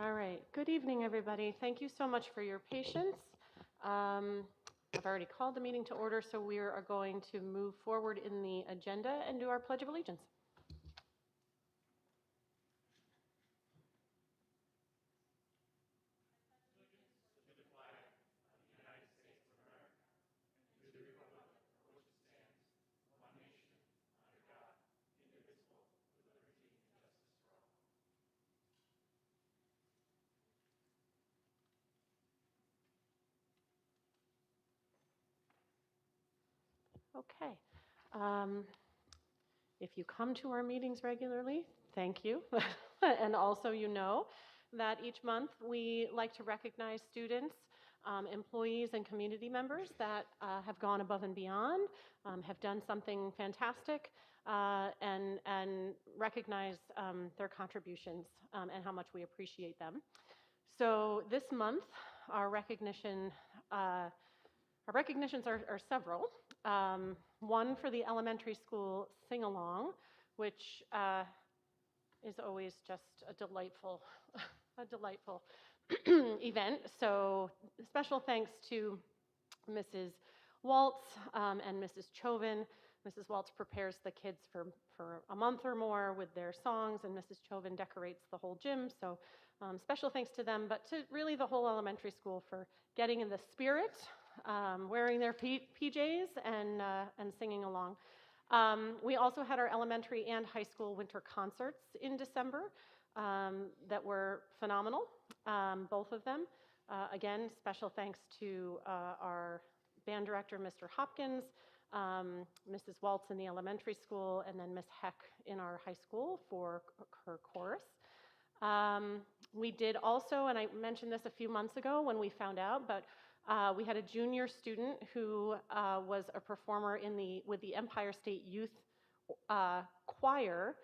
All right. Good evening, everybody. Thank you so much for your patience. I've already called the meeting to order, so we are going to move forward in the agenda and do our Pledge of Allegiance. Okay. Um, If you come to our meetings regularly, thank you. And also, you know that each month we like to recognize students, employees, and community members that have gone above and beyond, have done something fantastic, and recognize their contributions and how much we appreciate them. So this month, our recognition. Our recognitions are several. One for the elementary school sing-along, which is always just a delightful, a delightful event. So special thanks to Mrs. Waltz and Mrs. Chauvin. Mrs. Waltz prepares the kids for a month or more with their songs, and Mrs. Chauvin decorates the whole gym. So special thanks to them, but to really the whole elementary school for getting in the spirit, wearing their PJs and singing along. We also had our elementary and high school winter concerts in December that were phenomenal, both of them. Again, special thanks to our band director, Mr. Hopkins, Mrs. Waltz in the elementary school, and then Miss Heck in our high school for her chorus. We did also, and I mentioned this a few months ago when we found out, but we had a junior student who was a performer with the Empire State Youth Choir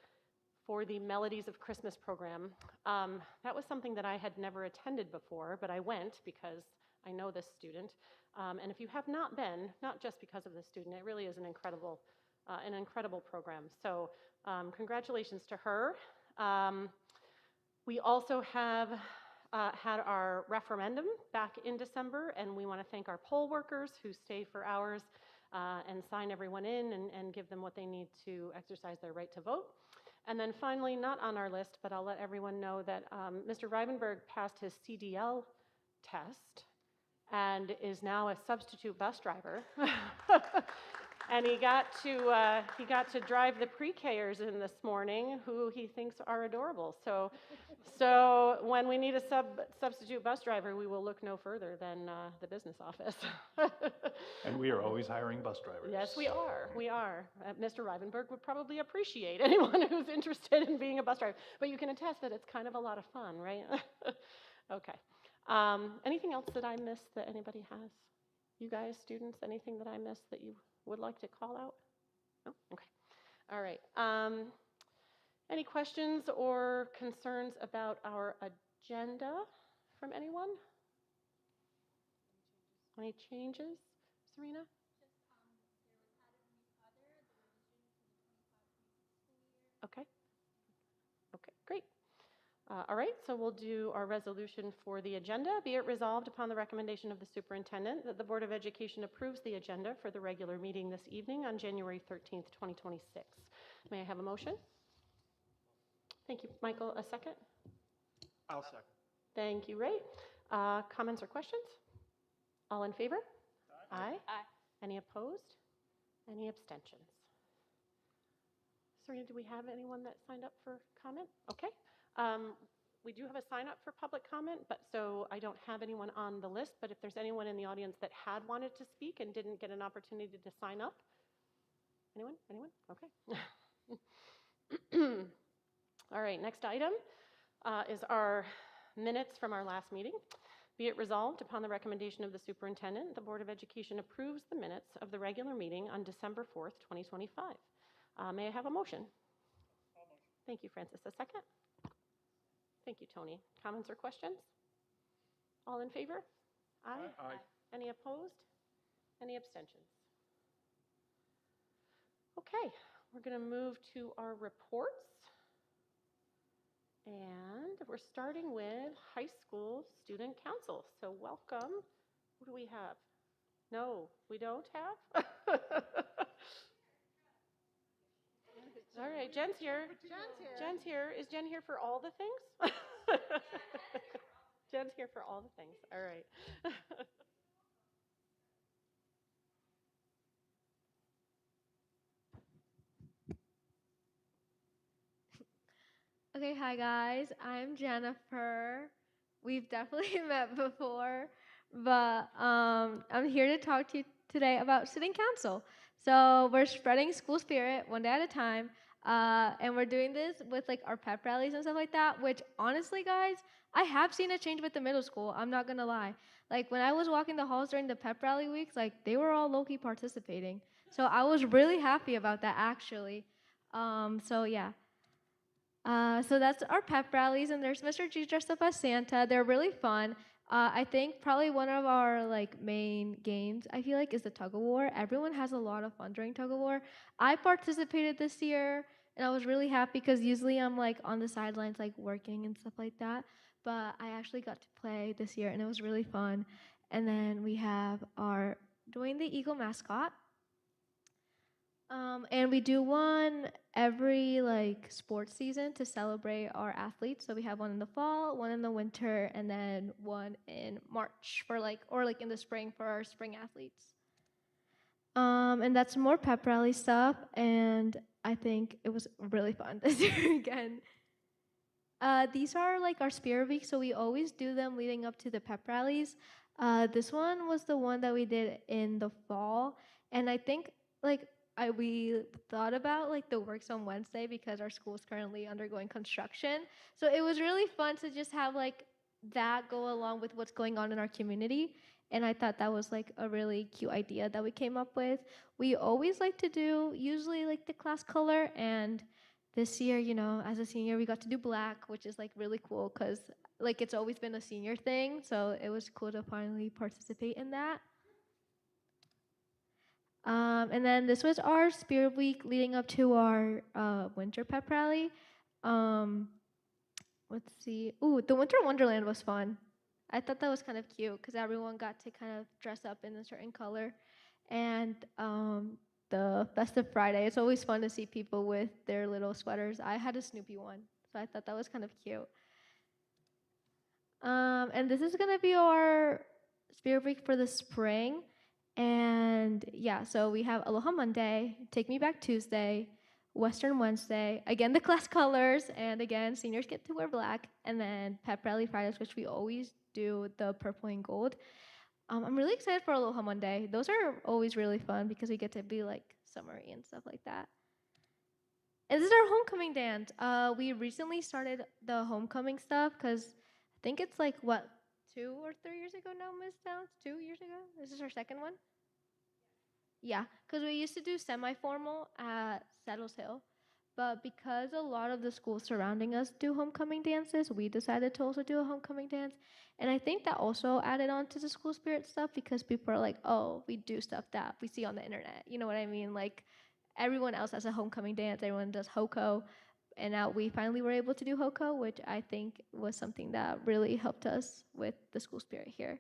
for the Melodies of Christmas program. That was something that I had never attended before, but I went because I know this student. And if you have not been, not just because of this student, it really is an incredible program. So congratulations to her. We also have had our referendum back in December, and we want to thank our poll workers who stay for hours and sign everyone in and give them what they need to exercise their right to vote. And then finally, not on our list, but I'll let everyone know that Mr. Rivenberg passed his CDL test and is now a substitute bus driver. And he got to drive the pre-Kers in this morning, who he thinks are adorable. So when we need a substitute bus driver, we will look no further than the business office. And we are always hiring bus drivers. Yes, we are. We are. Mr. Rivenberg would probably appreciate anyone who's interested in being a bus driver. But you can attest that it's kind of a lot of fun, right? Okay. Anything else that I missed that anybody has? You guys, students, anything that I missed that you would like to call out? No? Okay. All right. Any questions or concerns about our agenda from anyone? Any changes, Serena? Okay. Okay, great. All right, so we'll do our resolution for the agenda. Be it resolved upon the recommendation of the superintendent that the Board of Education approves the agenda for the regular meeting this evening on January 13th, 2026. May I have a motion? Thank you, Michael. A second? I'll second. Thank you, Ray. Comments or questions? All in favor? Aye. Aye. Any opposed? Any abstentions? Serena, do we have anyone that signed up for comment? Okay. We do have a sign up for public comment, but so I don't have anyone on the list, but if there's anyone in the audience that had wanted to speak and didn't get an opportunity to sign up. Anyone? Anyone? Okay. All right, next item is our minutes from our last meeting. Be it resolved upon the recommendation of the superintendent, the Board of Education approves the minutes of the regular meeting on December 4th, 2025. May I have a motion? Thank you, Francis. A second? Thank you, Tony. Comments or questions? All in favor? Aye. Aye. Any opposed? Any abstentions? Okay, we're going to move to our reports. And we're starting with high school student council. So welcome. Who do we have? No, we don't have? All right, Jen's here. Jen's here. Is Jen here for all the things? Jen's here for all the things. All right. Okay, hi guys. I'm Jennifer. We've definitely met before, but I'm here to talk to you today about student council. So we're spreading school spirit one day at a time, and we're doing this with like our pep rallies and stuff like that. Which honestly, guys, I have seen a change with the middle school. I'm not gonna lie. Like when I was walking the halls during the pep rally weeks, like they were all low key participating. So I was really happy about that actually. So yeah. So that's our pep rallies, and there's Mr. G dressed up as Santa. They're really fun. I think probably one of our like main games I feel like is the tug of war. Everyone has a lot of fun during tug of war. I participated this year, and I was really happy because usually I'm like on the sidelines like working and stuff like that. But I actually got to play this year, and it was really fun. And then we have our doing the Eagle mascot. And we do one every like sports season to celebrate our athletes. So we have one in the fall, one in the winter, and then one in March for like or like in the spring for our spring athletes. And that's more pep rally stuff, and I think it was really fun this year again. These are like our spirit weeks, so we always do them leading up to the pep rallies. This one was the one that we did in the fall, and I think like we thought about like the works on Wednesday because our school is currently undergoing construction. So it was really fun to just have like that go along with what's going on in our community. And I thought that was like a really cute idea that we came up with. We always like to do usually like the class color, and this year, you know, as a senior, we got to do black, which is like really cool because like it's always been a senior thing. So it was cool to finally participate in that. And then this was our Spirit Week leading up to our winter pep rally. Um, let's see. Ooh, the Winter Wonderland was fun. I thought that was kind of cute because everyone got to kind of dress up in a certain color. And the Festive Friday, it's always fun to see people with their little sweaters. I had a Snoopy one, so I thought that was kind of cute. And this is gonna be our Spirit Week for the spring. And yeah, so we have Aloha Monday, Take Me Back Tuesday, Western Wednesday, again the class colors, and again seniors get to wear black, and then Pep Rally Fridays, which we always do the purple and gold. I'm really excited for Aloha Monday. Those are always really fun because we get to be like summery and stuff like that. And this is our homecoming dance. We recently started the homecoming stuff because I think it's like what 2 or 3 years ago now, Miss Downs. 2 years ago. This is our second one. Yeah, because we used to do semi-formal at Settles Hill, but because a lot of the schools surrounding us do homecoming dances, we decided to also do a homecoming dance. And I think that also added on to the school spirit stuff because people are like, oh, we do stuff that we see on the internet. You know what I mean? Like everyone else has a homecoming dance, everyone does Hoko. And now we finally were able to do Hoko, which I think was something that really helped us with the school spirit here.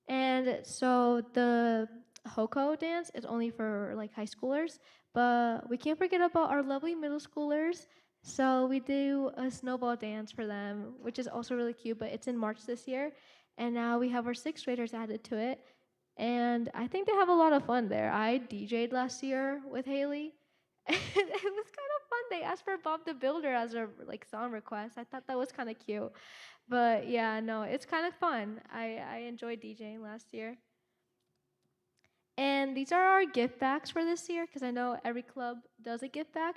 And so the Hoko dance is only for like high schoolers, but we can't forget about our lovely middle schoolers. So we do a snowball dance for them, which is also really cute, but it's in March this year. And now we have our sixth graders added to it. And I think they have a lot of fun there. I DJ'd last year with Haley. And it was kind of fun. They asked for Bob the Builder as a like song request. I thought that was kind of cute. But yeah, no, it's kind of fun. I enjoyed DJing last year. And these are our gift bags for this year because I know every club does a gift bag.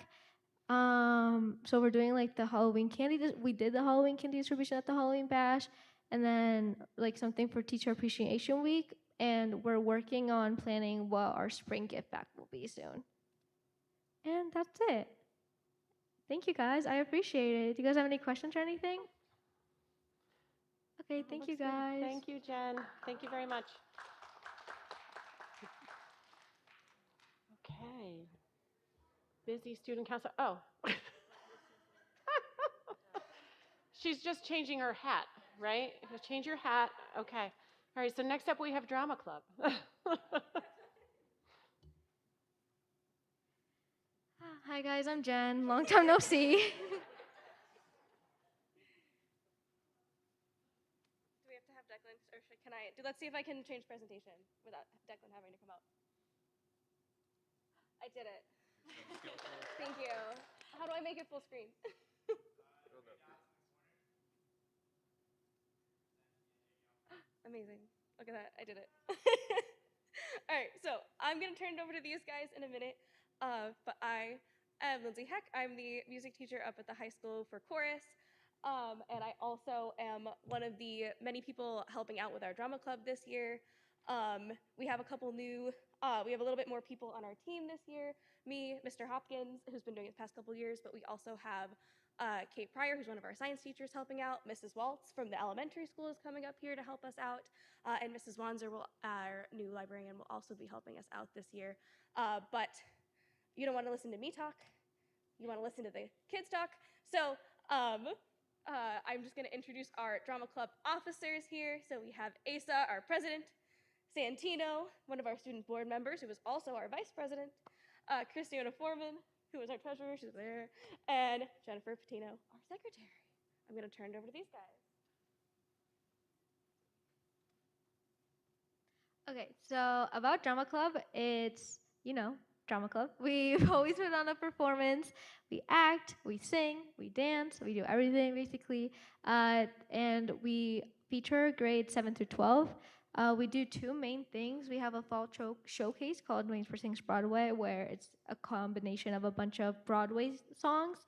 So we're doing like the Halloween candy. We did the Halloween candy distribution at the Halloween bash, and then like something for Teacher Appreciation Week. And we're working on planning what our spring gift bag will be soon. And that's it. Thank you guys. I appreciate it. Do you guys have any questions or anything? Okay, thank you Looks good. guys. Thank you, Jen. Thank you very much. Okay. Busy student council. Oh. She's just changing her hat, right? Just change your hat. Okay. All right, so next up we have Drama Club. Hi guys, I'm Jen. Long time no see. Do we have to have Declan, or can I? Let's see if I can change presentation without Declan having to come up. I did it. Thank you. How do I make it full screen? Amazing. Look at that. I did it. All right, so I'm going to turn it over to these guys in a minute. But I am Lindsay Heck. I'm the music teacher up at the high school for chorus. And I also am one of the many people helping out with our drama club this year. We have a couple new, we have a little bit more people on our team this year. Me, Mr. Hopkins, who's been doing it the past couple years, but we also have Kate Pryor, who's one of our science teachers, helping out. Mrs. Waltz from the elementary school is coming up here to help us out. And Mrs. Wanzer, our new librarian, will also be helping us out this year. But you don't want to listen to me talk. You want to listen to the kids talk. So I'm just going to introduce our drama club officers here. So we have Asa, our president, Santino, one of our student board members, who is also our vice president, Christiana Foreman, who is our treasurer, she's there, and Jennifer Patino, our secretary. I'm going to turn it over to these guys. Okay, so about Drama Club, it's, Drama Club. We've always put on a performance. We act, we sing, we dance, we do everything basically. And we feature grades 7 through 12. We do two main things. We have a fall showcase called Waynesburg Sings Broadway, where it's a combination of a bunch of Broadway songs.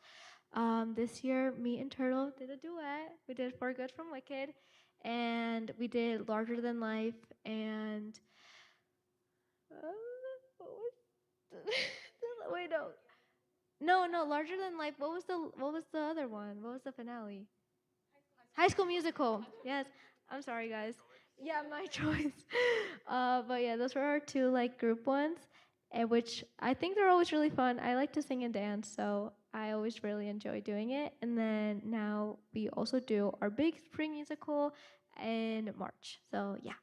This year, me and Turtle did a duet. We did For Good from Wicked, and we did Larger Than Life, and what was wait, no, Larger Than Life. What was the other one? What was the finale? High School Musical. Yes. I'm sorry, guys. Yeah, my choice. But yeah, those were our two group ones, and which I think they're always really fun. I like to sing and dance, so I always really enjoy doing it. And then now we also do our big spring musical in March. So yeah.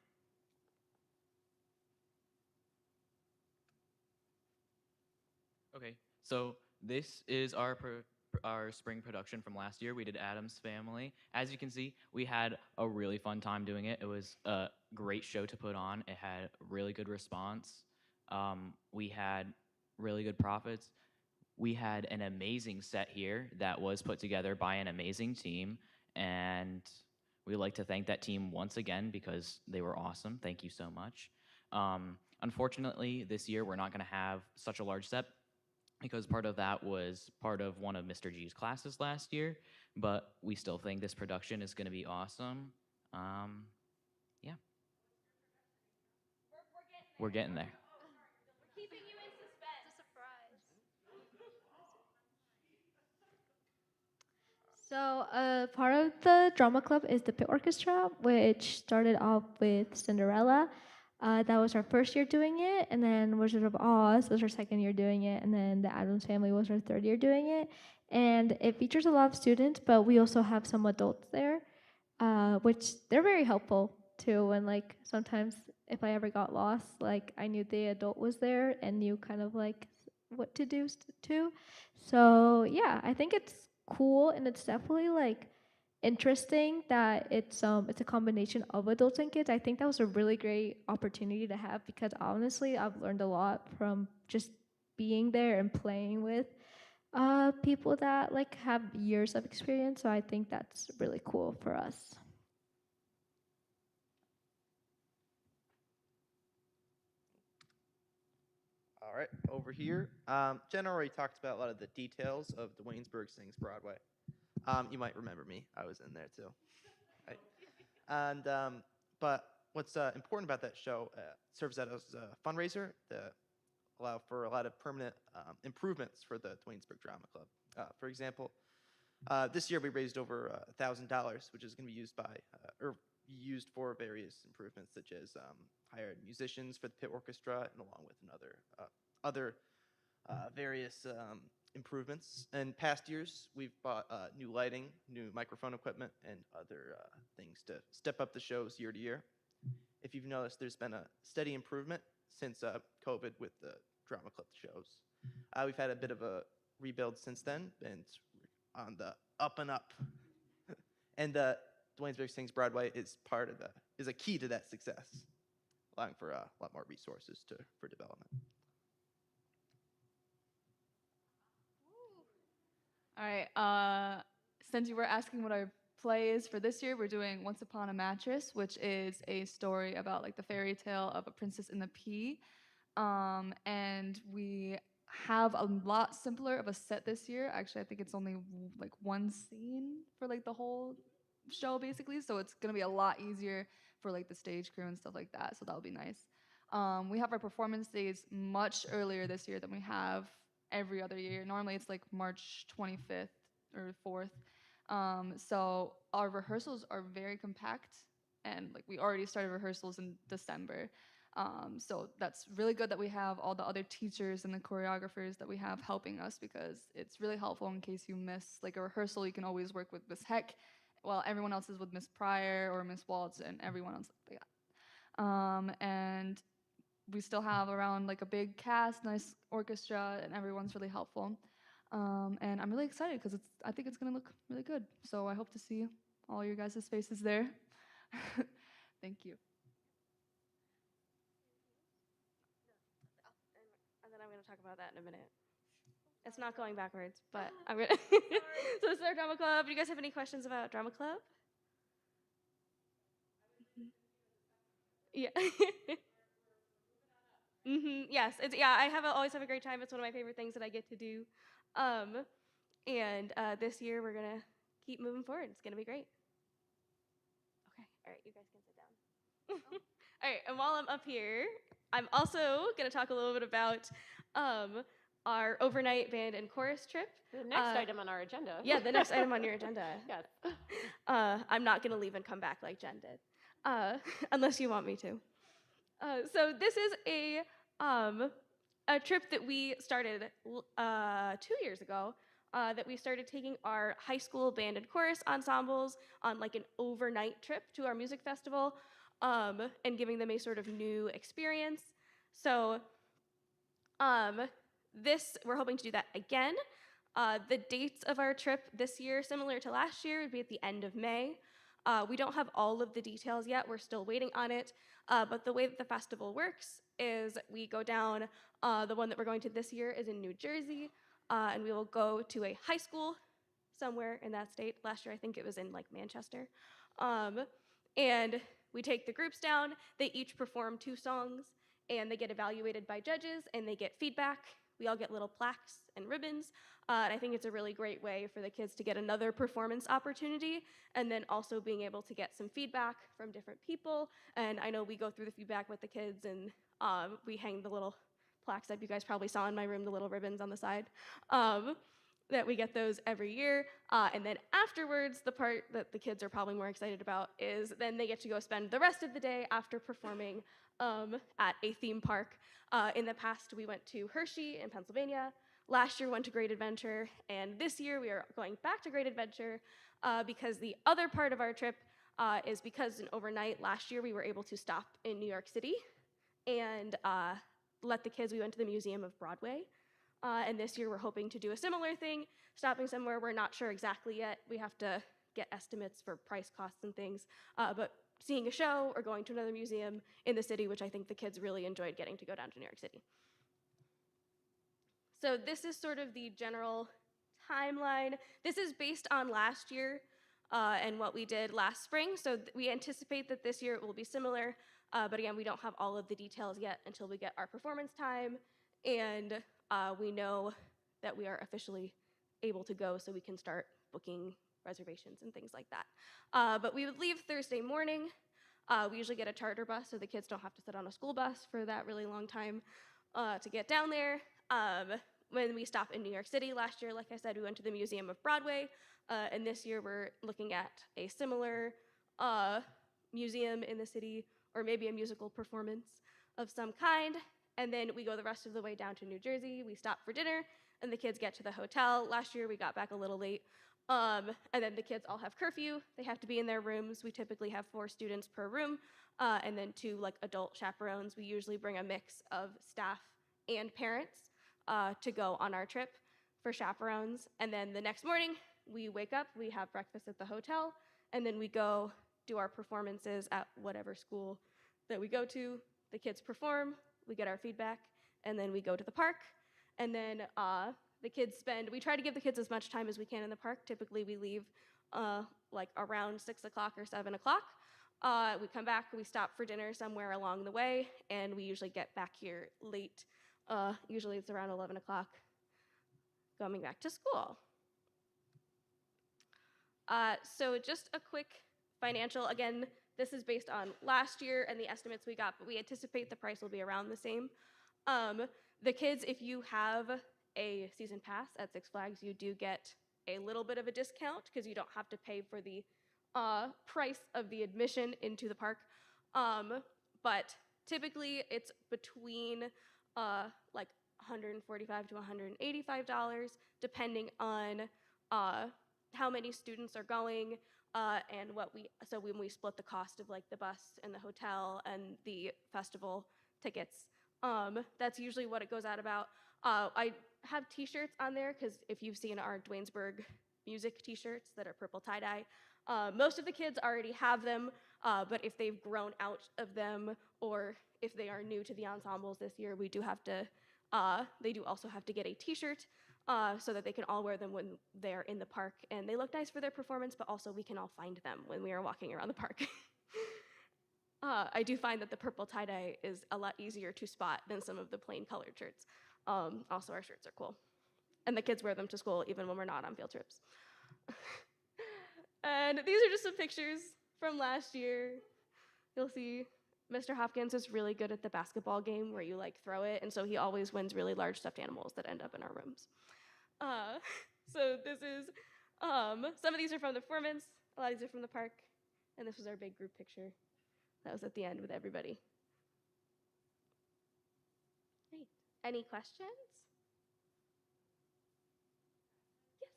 Okay, so this is our spring production from last year. We did Adam's Family. As you can see, we had a really fun time doing it. It was a great show to put on. It had really good response. We had really good profits. We had an amazing set here that was put together by an amazing team, and we'd like to thank that team once again because they were awesome. Thank you so much. Unfortunately, this year we're not going to have such a large set because part of that was part of one of Mr. G's classes last year, but we still think this production is going to be awesome. Yeah. We're getting there. We're keeping you in suspense. It's a surprise. So part of the drama club is the pit orchestra, which started off with Cinderella. That was our first year doing it, and then Wizard of Oz was our second year doing it, and then the Addams Family was our third year doing it. And it features a lot of students, but we also have some adults there, which they're very helpful too. And sometimes if I ever got lost, I knew the adult was there and knew kind of what to do too. So yeah, I think it's cool, and it's definitely interesting that it's a combination of adults and kids. I think that was a really great opportunity to have because honestly, I've learned a lot from just being there and playing with people that have years of experience. So I think that's really cool for us. All right, over here. Jen already talked about a lot of the details of the Waynesburg Sings Broadway. You might remember me. I was in there too. Right. And but what's important about that show serves as a fundraiser to allow for a lot of permanent improvements for the Waynesburg Drama Club. For example, this year we raised over $1,000, which is going to be used for various improvements such as hired musicians for the pit orchestra and along with other various improvements. In past years, we've bought new lighting, new microphone equipment, and other things to step up the shows year to year. If you've noticed, there's been a steady improvement since COVID with the drama club shows. We've had a bit of a rebuild since then, and it's on the up and up. And Dwaynesburg Sings Broadway is is a key to that success, allowing for a lot more resources for development. All right. Since you were asking what our play is for this year, we're doing Once Upon a Mattress, which is a story about like the fairy tale of a princess and the pea. And we have a lot simpler of a set this year. Actually, I think it's only like one scene for like the whole show basically. So it's gonna be a lot easier for like the stage crew and stuff like that. So that'll be nice. We have our performance days much earlier this year than we have every other year. Normally it's like March 25th or 4th. So our rehearsals are very compact, and like we already started rehearsals in December. So that's really good that we have all the other teachers and the choreographers that we have helping us, because it's really helpful in case you miss like a rehearsal. You can always work with Miss Heck, while everyone else is with Miss Pryor or Miss Waltz and everyone else like that. And we still have around like a big cast, nice orchestra, and everyone's really helpful. And I'm really excited because I think it's gonna look really good. So I hope to see all your guys' faces there. Thank you. And then I'm going to talk about that in a minute. It's not going backwards, but I'm going to. So this is our drama club. Do you guys have any questions about drama club? Yeah. Yes. I always have a great time. It's one of my favorite things that I get to do. And this year we're gonna keep moving forward. It's gonna be great. Okay. All right. You guys can sit down. All right. And while I'm up here, I'm also gonna talk a little bit about our overnight band and chorus trip. The next item on our agenda. Yeah, the next item on your agenda. Yes. I'm not gonna leave and come back like Jen did, unless you want me to. So this is a trip that we started 2 years ago, that we started taking our high school band and chorus ensembles on like an overnight trip to our music festival, and giving them a sort of new experience. So we're hoping to do that again. The dates of our trip this year, similar to last year, would be at the end of May. We don't have all of the details yet. We're still waiting on it. But the way that the festival works is we go down, the one that we're going to this year is in New Jersey, and we will go to a high school somewhere in that state. Last year, I think it was in like Manchester. And we take the groups down. They each perform 2 songs, and they get evaluated by judges, and they get feedback. We all get little plaques and ribbons. And I think it's a really great way for the kids to get another performance opportunity, and then also being able to get some feedback from different people. And I know we go through the feedback with the kids, and we hang the little plaques that you guys probably saw in my room, the little ribbons on the side, that we get those every year. And then afterwards, the part that the kids are probably more excited about is then they get to go spend the rest of the day after performing at a theme park. In the past, we went to Hershey in Pennsylvania. Last year, went to Great Adventure. And this year, we are going back to Great Adventure because the other part of our trip is because an overnight last year, we were able to stop in New York City and let the kids, we went to the Museum of Broadway. And this year, we're hoping to do a similar thing, stopping somewhere. We're not sure exactly yet. We have to get estimates for price, costs, and things. But seeing a show or going to another museum in the city, which I think the kids really enjoyed getting to go down to New York City. So this is sort of the general timeline. This is based on last year and what we did last spring. So we anticipate that this year it will be similar. But again, we don't have all of the details yet until we get our performance time. And we know that we are officially able to go, so we can start booking reservations and things like that. But we would leave Thursday morning. We usually get a charter bus, so the kids don't have to sit on a school bus for that really long time to get down there. When we stop in New York City last year, like I said, we went to the Museum of Broadway. And this year we're looking at a similar museum in the city, or maybe a musical performance of some kind. And then we go the rest of the way down to New Jersey. We stop for dinner, and the kids get to the hotel. Last year we got back a little late. And then the kids all have curfew. They have to be in their rooms. We typically have 4 students per room, and then 2 like adult chaperones. We usually bring a mix of staff and parents to go on our trip for chaperones. And then the next morning, we wake up, we have breakfast at the hotel, and then we go do our performances at whatever school that we go to. The kids perform, we get our feedback, and then we go to the park. And then we try to give the kids as much time as we can in the park. Typically, we leave like around 6 o'clock or 7 o'clock. We come back, we stop for dinner somewhere along the way, and we usually get back here late. Usually it's around 11 o'clock, coming back to school. So just a quick financial, again, this is based on last year and the estimates we got, but we anticipate the price will be around the same. The kids, if you have a season pass at Six Flags, you do get a little bit of a discount because you don't have to pay for the price of the admission into the park. But typically it's between like $145 to $185, depending on how many students are going and so when we split the cost of like the bus and the hotel and the festival tickets, that's usually what it goes out about. I have t-shirts on there because if you've seen our Dwaynesburg music t-shirts that are purple tie-dye, most of the kids already have them, but if they've grown out of them or if they are new to the ensembles this year, they do also have to get a t-shirt so that they can all wear them when they're in the park. And they look nice for their performance, but also we can all find them when we are walking around the park. I do find that the purple tie-dye is a lot easier to spot than some of the plain colored shirts. Also, our shirts are cool. And the kids wear them to school even when we're not on field trips. And these are just some pictures from last year. You'll see Mr. Hopkins is really good at the basketball game where you like throw it, and so he always wins really large stuffed animals that end up in our rooms. So this is, some of these are from the performance, a lot of these are from the park, and this was our big group picture. That was at the end with everybody. Great. Any questions? Yes.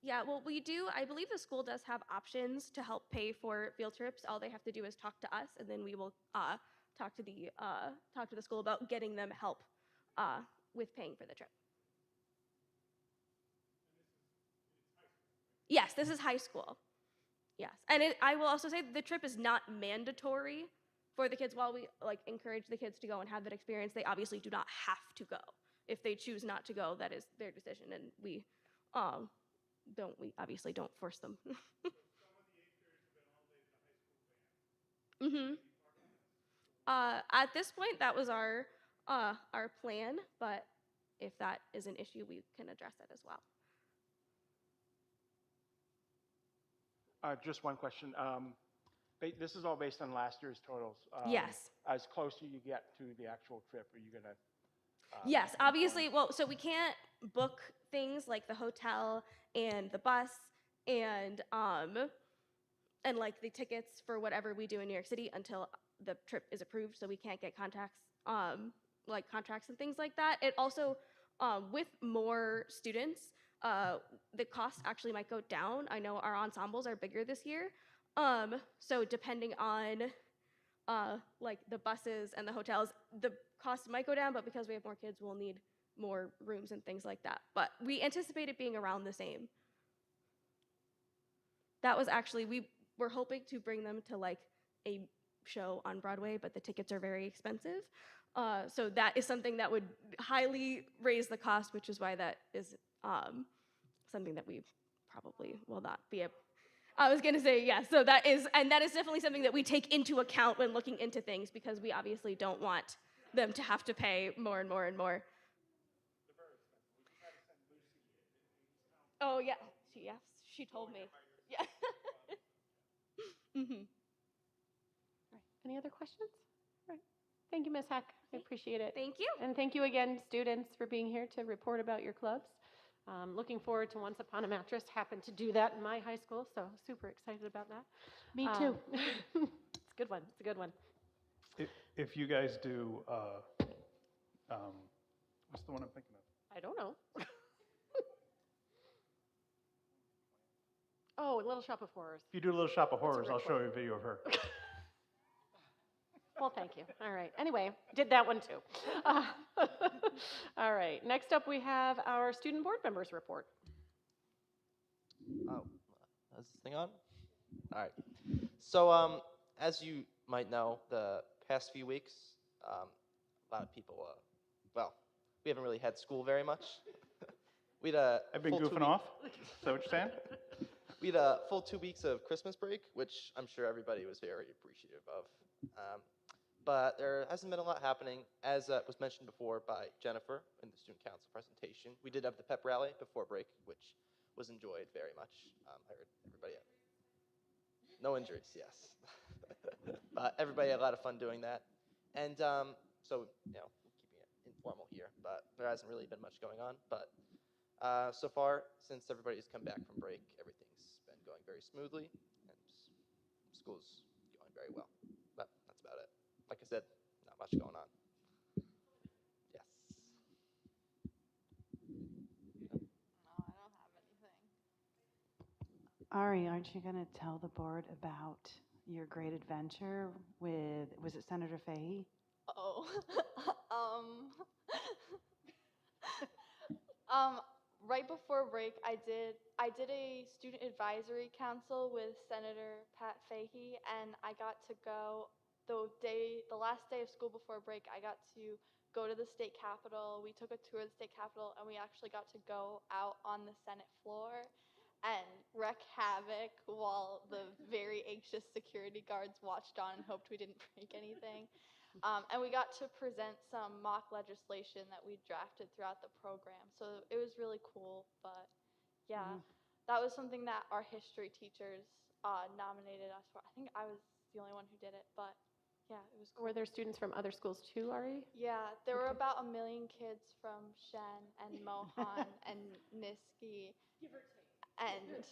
Yeah, well, we do. I believe the school does have options to help pay for field trips. All they have to do is talk to us, and then we will talk to the school about getting them help with paying for the trip. Yes, this is high school. Yes, and I will also say the trip is not mandatory for the kids. While we like encourage the kids to go and have that experience, they obviously do not have to go. If they choose not to go, that is their decision, and we obviously don't force them. Mm-hmm. At this point, that was our plan, but if that is an issue, we can address it as well. Just one question. This is all based on last year's totals. Yes. As close as you get to the actual trip, are you gonna? Yes, obviously. Well, so we can't book things like the hotel and the bus and like the tickets for whatever we do in New York City until the trip is approved. So we can't get like contracts and things like that. It also, with more students, the cost actually might go down. I know our ensembles are bigger this year. So depending on like the buses and the hotels, the cost might go down, but because we have more kids, we'll need more rooms and things like that. But we anticipate it being around the same. That was actually, we were hoping to bring them to like a show on Broadway, but the tickets are very expensive. So that is something that would highly raise the cost, which is why that is something that we probably will not be able. I was gonna say, yeah, so that is definitely something that we take into account when looking into things because we obviously don't want them to have to pay more and more and more. Oh yeah, she told me. Yeah. Mm-hmm. Right. Any other questions? Right. Thank you, Ms. Heck. I appreciate it. Thank you. And thank you again, students, for being here to report about your clubs. Looking forward to Once Upon a Mattress. Happened to do that in my high school, so super excited about that. Me too. It's a good one. It's a good one. If you guys do, what's the one I'm thinking of? I don't know. Oh, Little Shop of Horrors. If you do a Little Shop of Horrors, great I'll show you a video of her. Well, thank you. All right. Anyway, did that one too. All right. Next up, we have our student board members report. Oh, is this thing on? All right. So, as you might know, the past few weeks, a lot of people, well, we haven't really had school very much. We had I've been goofing off. Is that what you're saying? We had a full 2 weeks of Christmas break, which I'm sure everybody was very appreciative of. But there hasn't been a lot happening. As was mentioned before by Jennifer in the student council presentation, we did have the pep rally before break, which was enjoyed very much. I heard everybody had no injuries, yes. But everybody had a lot of fun doing that. And so, you know, keeping it informal here, but there hasn't really been much going on. But so far, since everybody's come back from break, everything's been going very smoothly, and school's going very well. But that's about it. Like I said, not much going on. Yes. No, I don't have anything. Ari, aren't you going to tell the board about your great adventure with, was it Senator Fahey? Oh, right before break, I did a student advisory council with Senator Pat Fahey, and I got to go the last day of school before break. I got to go to the state capitol. We took a tour of the state capitol, and we actually got to go out on the Senate floor and wreak havoc while the very anxious security guards watched on and hoped we didn't break anything. And we got to present some mock legislation that we drafted throughout the program. So it was really cool. But yeah, that was something that our history teachers nominated us for. I think I was the only one who did it, but yeah, it was cool. Were there students from other schools too, Ari? Yeah, there were about 1 million kids from Shen and Mohan and Niski and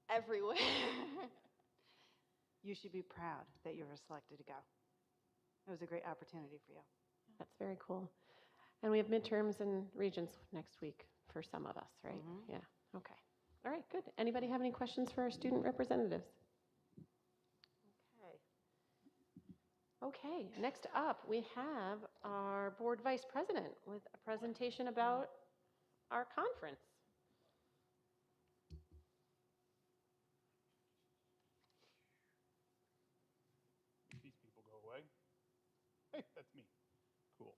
everywhere. You should be proud that you were selected to go. It was a great opportunity for you. That's very cool. And we have midterms and regents next week for some of us, right? Mhm. Yeah. Okay. All right, good. Anybody have any questions for our student representatives? Okay. Okay, next up, we have our board vice president with a presentation about our conference. These people go away. Hey, that's me. Cool.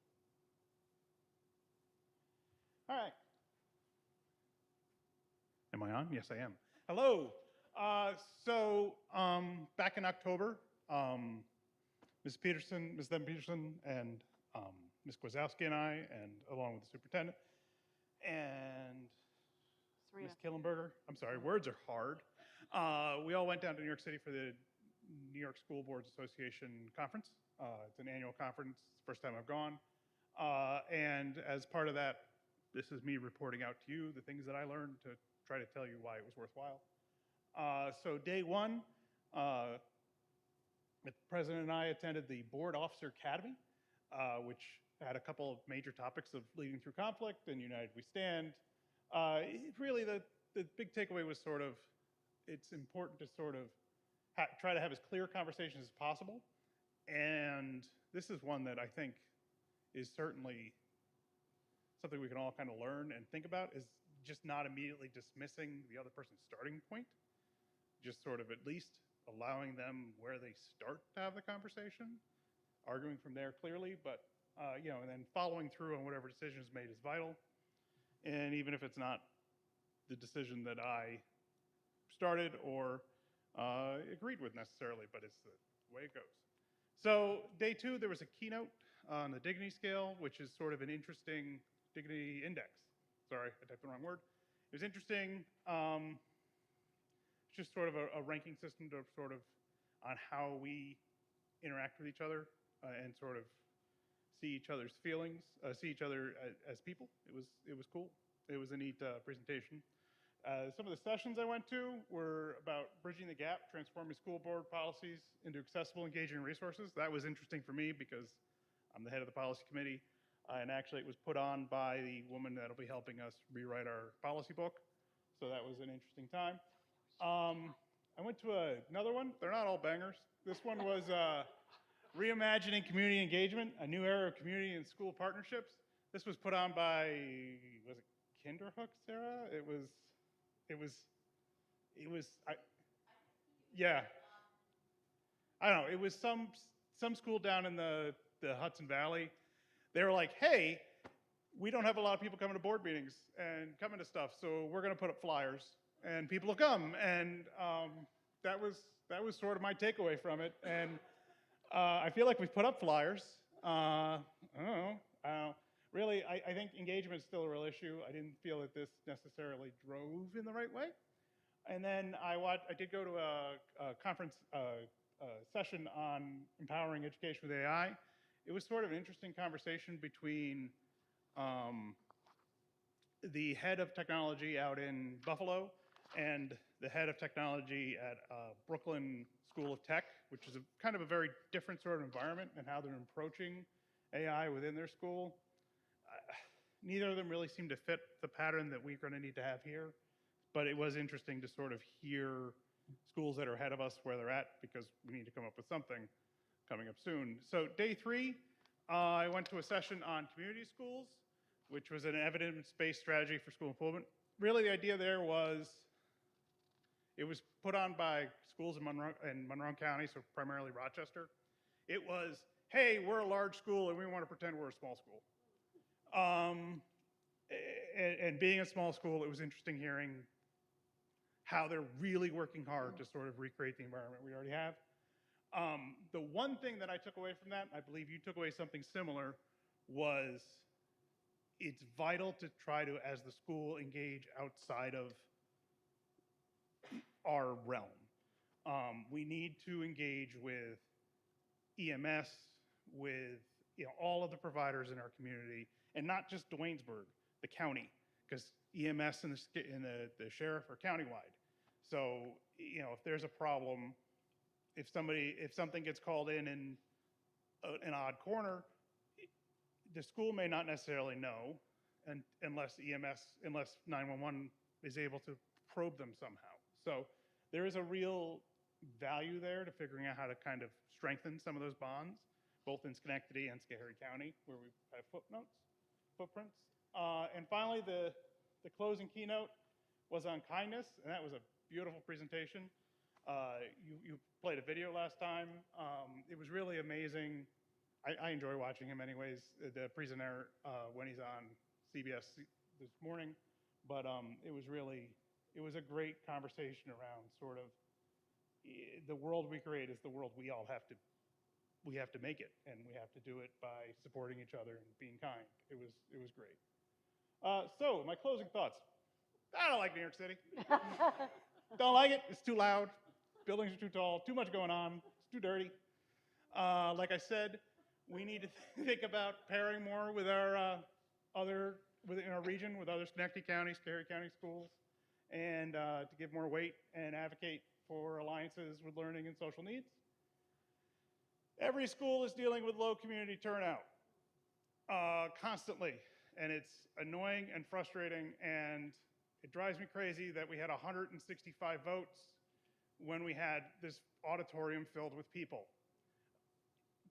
All right. Am I on? Yes, I am. Hello. Back in October, Ms. Peterson, Ms. Devin Peterson, and Ms. Kwazowski and I, and along with the superintendent, and Serena. Ms. Killenberger. I'm sorry, words are hard. We all went down to New York City for the New York School Boards Association conference. It's an annual conference. It's the first time I've gone. And as part of that, this is me reporting out to you the things that I learned to try to tell you why it was worthwhile. So day one, the president and I attended the Board Officer Academy, which had a couple of major topics of leading through conflict and United We Stand. Really, the big takeaway was sort of, it's important to sort of try to have as clear conversations as possible. And this is one that I think is certainly something we can all kind of learn and think about, is just not immediately dismissing the other person's starting point, just sort of at least allowing them where they start to have the conversation, arguing from there clearly, but you know, and then following through on whatever decision is made is vital. And even if it's not the decision that I started or agreed with necessarily, but it's the way it goes. So day two, there was a keynote on the dignity scale, which is sort of an interesting dignity index. Sorry, I typed the wrong word. It was interesting. It's just sort of a ranking system to sort of on how we interact with each other and sort of see each other's feelings, see each other as people. It was cool. It was a neat presentation. Some of the sessions I went to were about bridging the gap, transforming school board policies into accessible, engaging resources. That was interesting for me because I'm the head of the policy committee, and actually it was put on by the woman that'll be helping us rewrite our policy book. So that was an interesting time. I went to another one. They're not all bangers. This one was Reimagining Community Engagement, a new era of community and school partnerships. This was put on by, was it Kinderhook, Sarah? Yeah. I don't know. It was some school down in the Hudson Valley. They were like, hey, we don't have a lot of people coming to board meetings and coming to stuff, so we're going to put up flyers, and people will come. And that was sort of my takeaway from it. And I feel like we've put up flyers. I don't know. Really, I think engagement is still a real issue. I didn't feel that this necessarily drove in the right way. And then I did go to a conference session on empowering education with AI. It was sort of an interesting conversation between the head of technology out in Buffalo and the head of technology at Brooklyn School of Tech, which is kind of a very different sort of environment and how they're approaching AI within their school. Neither of them really seem to fit the pattern that we're going to need to have here, but it was interesting to sort of hear schools that are ahead of us where they're at, because we need to come up with something coming up soon. So day 3, I went to a session on community schools, which was an evidence-based strategy for school improvement. Really, the idea there was, it was put on by schools in Monroe County, so primarily Rochester. It was, hey, we're a large school and we want to pretend we're a small school. And being a small school, it was interesting hearing how they're really working hard to sort of recreate the environment we already have. The one thing that I took away from that, I believe you took away something similar, was it's vital to try to, as the school, engage outside of our realm. We need to engage with EMS, with all of the providers in our community, and not just Duanesburg, the county, because EMS and the sheriff are countywide. So if there's a problem, if something gets called in an odd corner, the school may not necessarily know, unless 911 is able to probe them somehow. So there is a real value there to figuring out how to kind of strengthen some of those bonds, both in Schenectady and Schoharie County, where we have footprints. And finally, the closing keynote was on kindness, and that was a beautiful presentation. You played a video last time. It was really amazing. I enjoy watching him anyways, the presenter, when he's on CBS this morning. But it was a great conversation around sort of the world we create is the world we have to make it, and we have to do it by supporting each other and being kind. It was great. So my closing thoughts. I don't like New York City. Don't like it. It's too loud. Buildings are too tall. Too much going on. It's too dirty. Like I said, we need to think about pairing more with our within our region, with other Schenectady County, Schoharie County schools, and to give more weight and advocate for alliances with learning and social needs. Every school is dealing with low community turnout constantly, and it's annoying and frustrating, and it drives me crazy that we had 165 votes when we had this auditorium filled with people.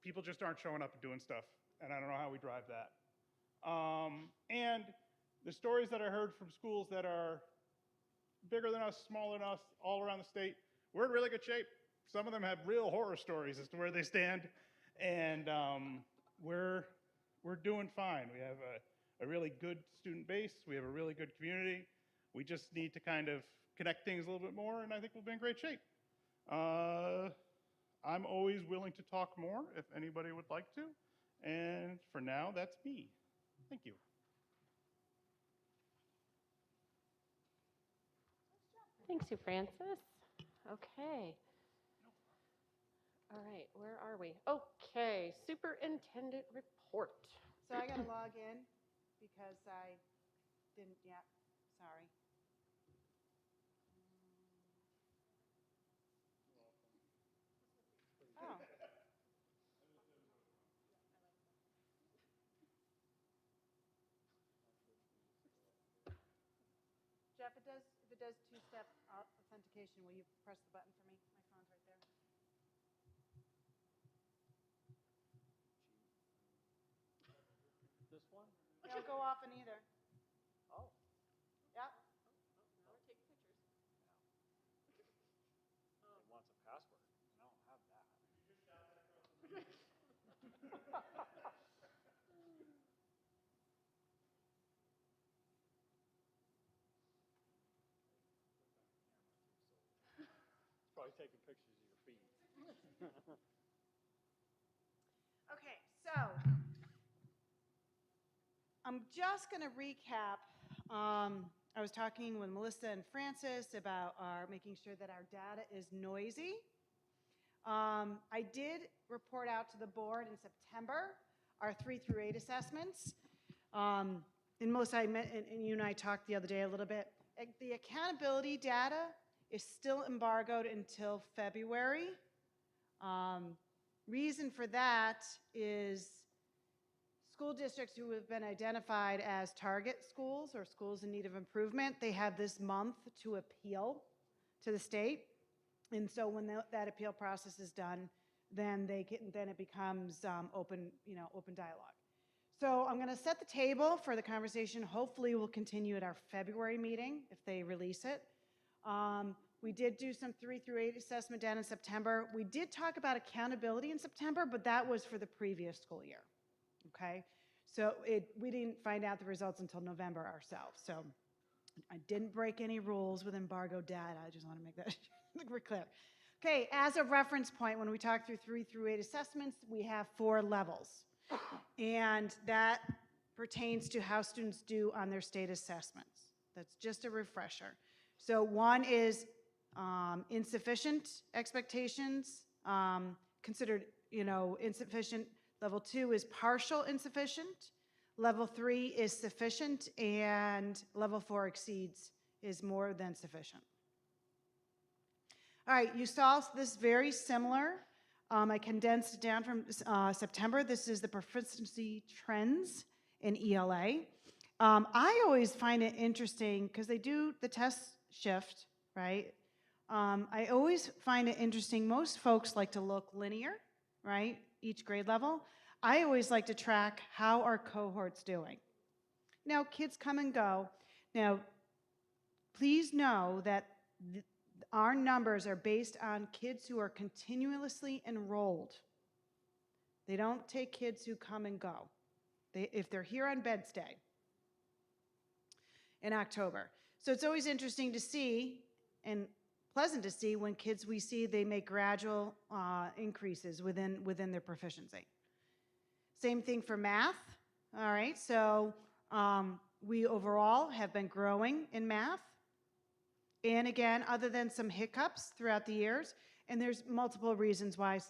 People just aren't showing up and doing stuff, and I don't know how we drive that. And the stories that I heard from schools that are bigger than us, smaller than us, all around the state, we're in really good shape. Some of them have real horror stories as to where they stand, and we're doing fine. We have a really good student base. We have a really good community. We just need to kind of connect things a little bit more, and I think we'll be in great shape. I'm always willing to talk more if anybody would like to, and for now, that's me. Thank you. Thanks, you, Francis. Okay. All right, where are we? Okay, superintendent report. So I got to log in because I didn't yet, sorry. Oh. Jeff, if it does two-step authentication, will you press the button for me? My phone's right there. This one? Don't go off in either. Oh. Yep. Now we're taking pictures. It wants a password. I don't have that. It's probably taking pictures of your feet. Okay, so I'm just going to recap. I was talking with Melissa and Francis about making sure that our data is noisy. I did report out to the board in September our 3 through 8 assessments. And Melissa, and you and I talked the other day a little bit. The accountability data is still embargoed until February. Reason for that is school districts who have been identified as target schools or schools in need of improvement, they have this month to appeal to the state. And so when that appeal process is done, then it becomes open dialogue. So I'm going to set the table for the conversation. Hopefully we'll continue at our February meeting if they release it. We did do some 3 through 8 assessment data in September. We did talk about accountability in September, but that was for the previous school year. Okay, so we didn't find out the results until November ourselves. So I didn't break any rules with embargo data. I just want to make that very clear. Okay, as a reference point, when we talk through 3 through 8 assessments, we have 4 levels. And that pertains to how students do on their state assessments. That's just a refresher. So 1 is insufficient expectations, considered, insufficient. Level 2 is partial insufficient. Level 3 is sufficient, and level 4 exceeds, is more than sufficient. All right, you saw this very similar. I condensed it down from September. This is the proficiency trends in ELA. I always find it interesting because they do the test shift, right? I always find it interesting. Most folks like to look linear, right? Each grade level. I always like to track how our cohort's doing. Now, kids come and go. Now, please know that our numbers are based on kids who are continuously enrolled. They don't take kids who come and go. If they're here on bed stay in October. So it's always interesting to see and pleasant to see when kids we see they make gradual increases within their proficiency. Same thing for math. All right, so we overall have been growing in math. And again, other than some hiccups throughout the years, and there's multiple reasons why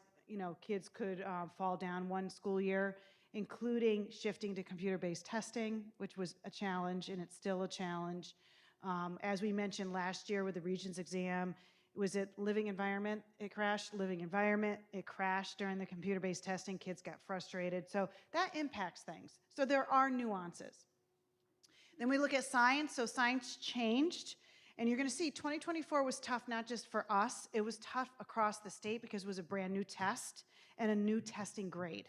kids could fall down one school year, including shifting to computer-based testing, which was a challenge, and it's still a challenge. As we mentioned last year with the Regents exam, was it living environment? It crashed. Living environment, it crashed during the computer-based testing. Kids got frustrated. So that impacts things. So there are nuances. Then we look at science. So science changed. And you're going to see 2024 was tough, not just for us. It was tough across the state because it was a brand new test and a new testing grade.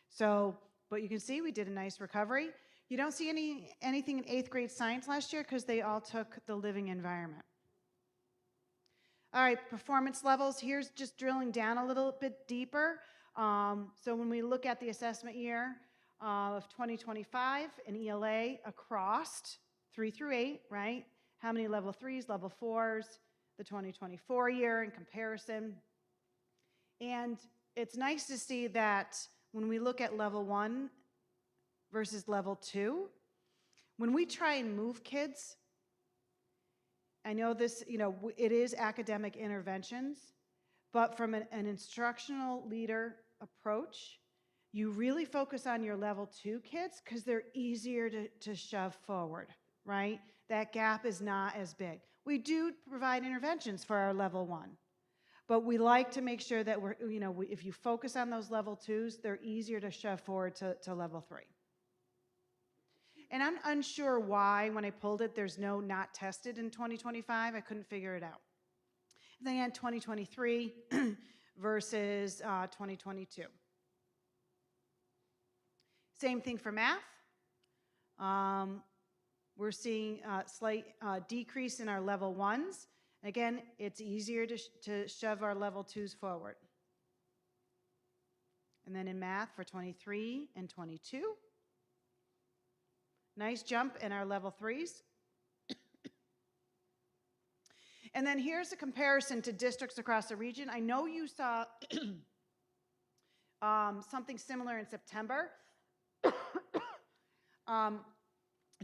So, but you can see we did a nice recovery. You don't see anything in 8th grade science last year because they all took the living environment. All right, performance levels. Here's just drilling down a little bit deeper. So when we look at the assessment year of 2025 in ELA across 3 through 8, right? How many level 3s, level 4s, the 2024 year in comparison. And it's nice to see that when we look at level 1 versus level 2, when we try and move kids, I know this, it is academic interventions, but from an instructional leader approach, you really focus on your level 2 kids because they're easier to shove forward, right? That gap is not as big. We do provide interventions for our level 1, but we like to make sure that if you focus on those level 2s, they're easier to shove forward to level 3. And I'm unsure why, when I pulled it, there's no not tested in 2025. I couldn't figure it out. Then again, 2023 versus 2022. Same thing for math. We're seeing a slight decrease in our level 1s. Again, it's easier to shove our level 2s forward. And then in math for 23 and 22. Nice jump in our level 3s. And then here's a comparison to districts across the region. I know you saw something similar in September.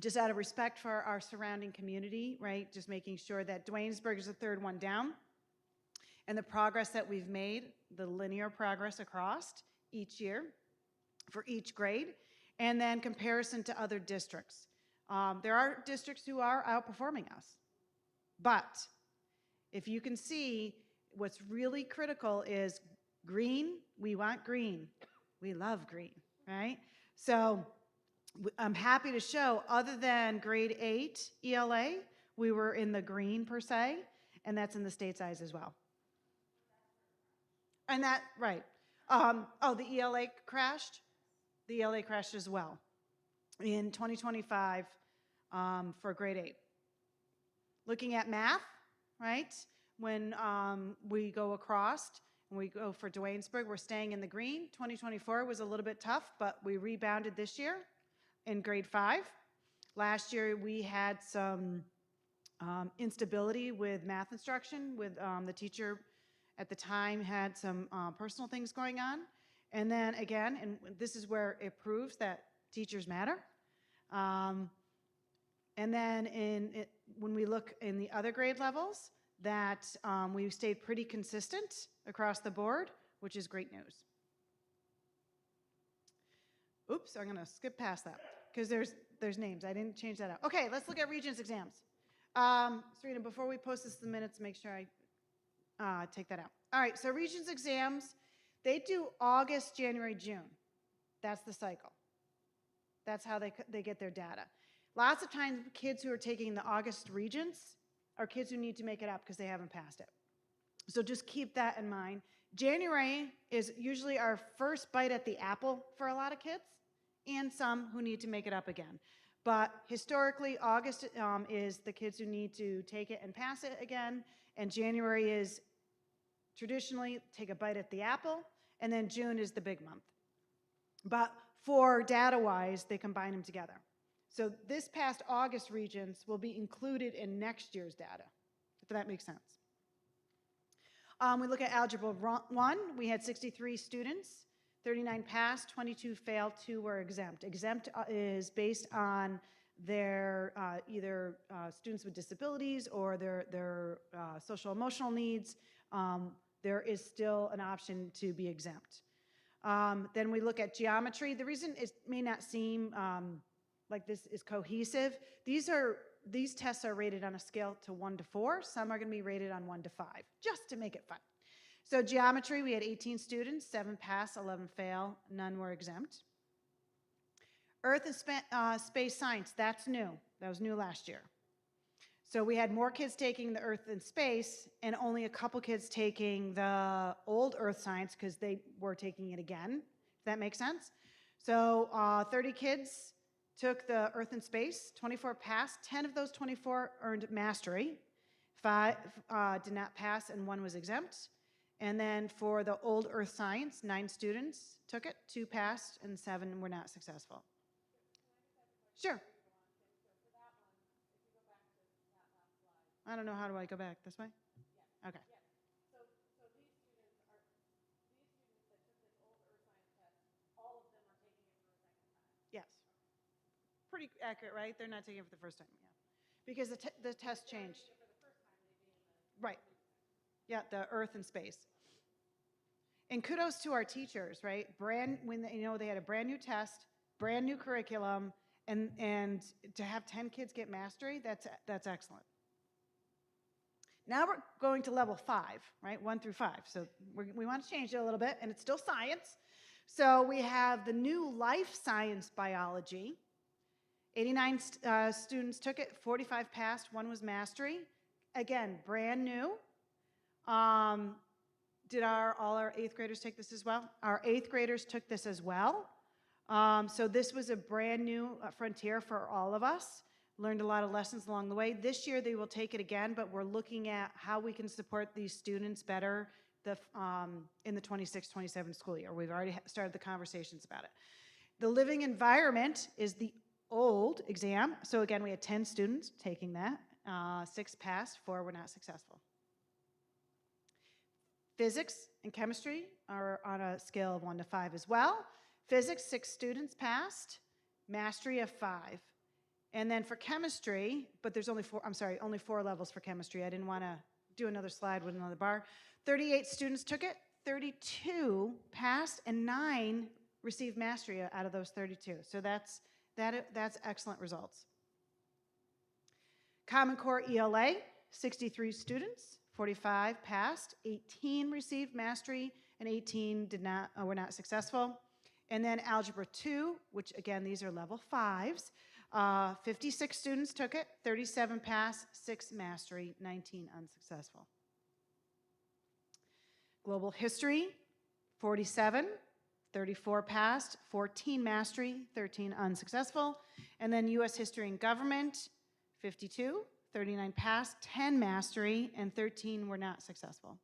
Just out of respect for our surrounding community, right? Just making sure that Duanesburg is the third one down. And the progress that we've made, the linear progress across each year for each grade. And then comparison to other districts. There are districts who are outperforming us. But if you can see, what's really critical is green. We want green. We love green, right? So I'm happy to show, other than grade 8 ELA, we were in the green per se, and that's in the state's eyes as well. And that, right. The ELA crashed? The ELA crashed as well in 2025 for grade 8. Looking at math, right? When we go across and we go for Duanesburg, we're staying in the green. 2024 was a little bit tough, but we rebounded this year in grade 5. Last year we had some instability with math instruction with the teacher at the time had some personal things going on. And then again, and this is where it proves that teachers matter. And then when we look in the other grade levels, that we stayed pretty consistent across the board, which is great news. Oops, I'm going to skip past that because there's names. I didn't change that out. Okay, let's look at Regents exams. Serena, before we post this in the minutes, make sure I take that out. All right, so Regents exams, they do August, January, June. That's the cycle. That's how they get their data. Lots of times, kids who are taking the August Regents are kids who need to make it up because they haven't passed it. So just keep that in mind. January is usually our first bite at the apple for a lot of kids, and some who need to make it up again. But historically, August is the kids who need to take it and pass it again, and January is traditionally take a bite at the apple, and then June is the big month. But for data-wise, they combine them together. So this past August Regents will be included in next year's data, if that makes sense. We look at Algebra 1. We had 63 students, 39 passed, 22 failed, 2 were exempt. Exempt is based on their either students with disabilities or their social emotional needs. There is still an option to be exempt. Then we look at geometry. The reason it may not seem like this is cohesive, these tests are rated on a scale to 1 to 4. Some are going to be rated on 1 to 5, just to make it fun. So geometry, we had 18 students, 7 pass, 11 fail, none were exempt. Earth and space science, that's new. That was new last year. So we had more kids taking the Earth and space and only a couple kids taking the old Earth science because they were taking it again, if that makes sense. So 30 kids took the Earth and space, 24 passed, 10 of those 24 earned mastery, 5 did not pass, and 1 was exempt. And then for the old Earth science, 9 students took it, 2 passed, and 7 were not successful. Sure. I don't know, how do I go back? This way? Okay. So these students that took this old Earth science test, all of them are taking it for a second time? Yes. Pretty accurate, right? They're not taking it for the first time, yeah. Because the test changed. Right. Yeah, the Earth and space. And kudos to our teachers, right? When they had a brand new test, brand new curriculum, And to have 10 kids get mastery, that's excellent. Now we're going to level 5, right? 1 through 5. So we want to change it a little bit, and it's still science. So we have the new life science biology. 89 students took it, 45 passed, 1 was mastery. Again, brand new. Did all our 8th graders take this as well? Our 8th graders took this as well. So this was a brand new frontier for all of us. Learned a lot of lessons along the way. This year they will take it again, but we're looking at how we can support these students better in the 26-27 school year. We've already started the conversations about it. The living environment is the old exam. So again, we had 10 students taking that. 6 passed, 4 were not successful. Physics and chemistry are on a scale of 1 to 5 as well. Physics, 6 students passed, mastery of 5. And then for chemistry, but there's only 4 levels for chemistry. I didn't want to do another slide with another bar. 38 students took it, 32 passed, and 9 received mastery out of those 32. So that's excellent results. Common Core ELA, 63 students, 45 passed, 18 received mastery, and 18 were not successful. And then Algebra 2, which again, these are level 5s. 56 students took it, 37 passed, 6 mastery, 19 unsuccessful. Global History, 47, 34 passed, 14 mastery, 13 unsuccessful. And then U.S. History and Government, 52, 39 passed, 10 mastery, and 13 were not successful.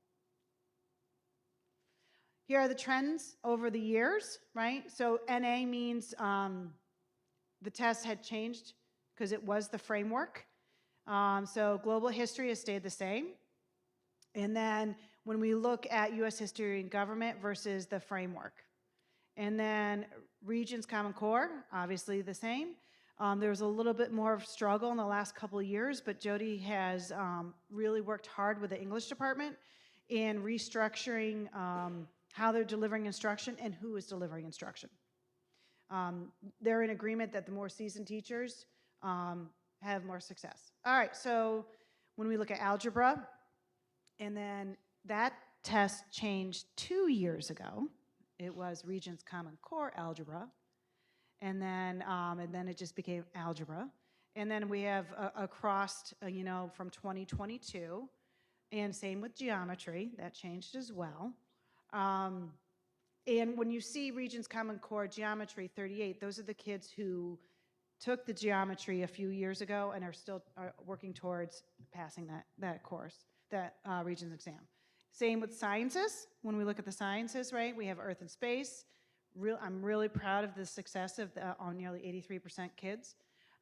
Here are the trends over the years, right? So NA means the test had changed because it was the framework. So global history has stayed the same. And then when we look at U.S. history and government versus the framework. And then regions, Common Core, obviously the same. There was a little bit more of struggle in the last couple of years, but Jody has really worked hard with the English department in restructuring how they're delivering instruction and who is delivering instruction. They're in agreement that the more seasoned teachers have more success. All right, so when we look at algebra, and then that test changed 2 years ago. It was Regents Common Core Algebra, and then it just became algebra. And then we have across, from 2022, and same with geometry, that changed as well. And when you see Regents Common Core Geometry 38, those are the kids who took the geometry a few years ago and are still working towards passing that course, that Regents exam. Same with sciences. When we look at the sciences, right, we have Earth and Space. I'm really proud of the success of nearly 83% kids.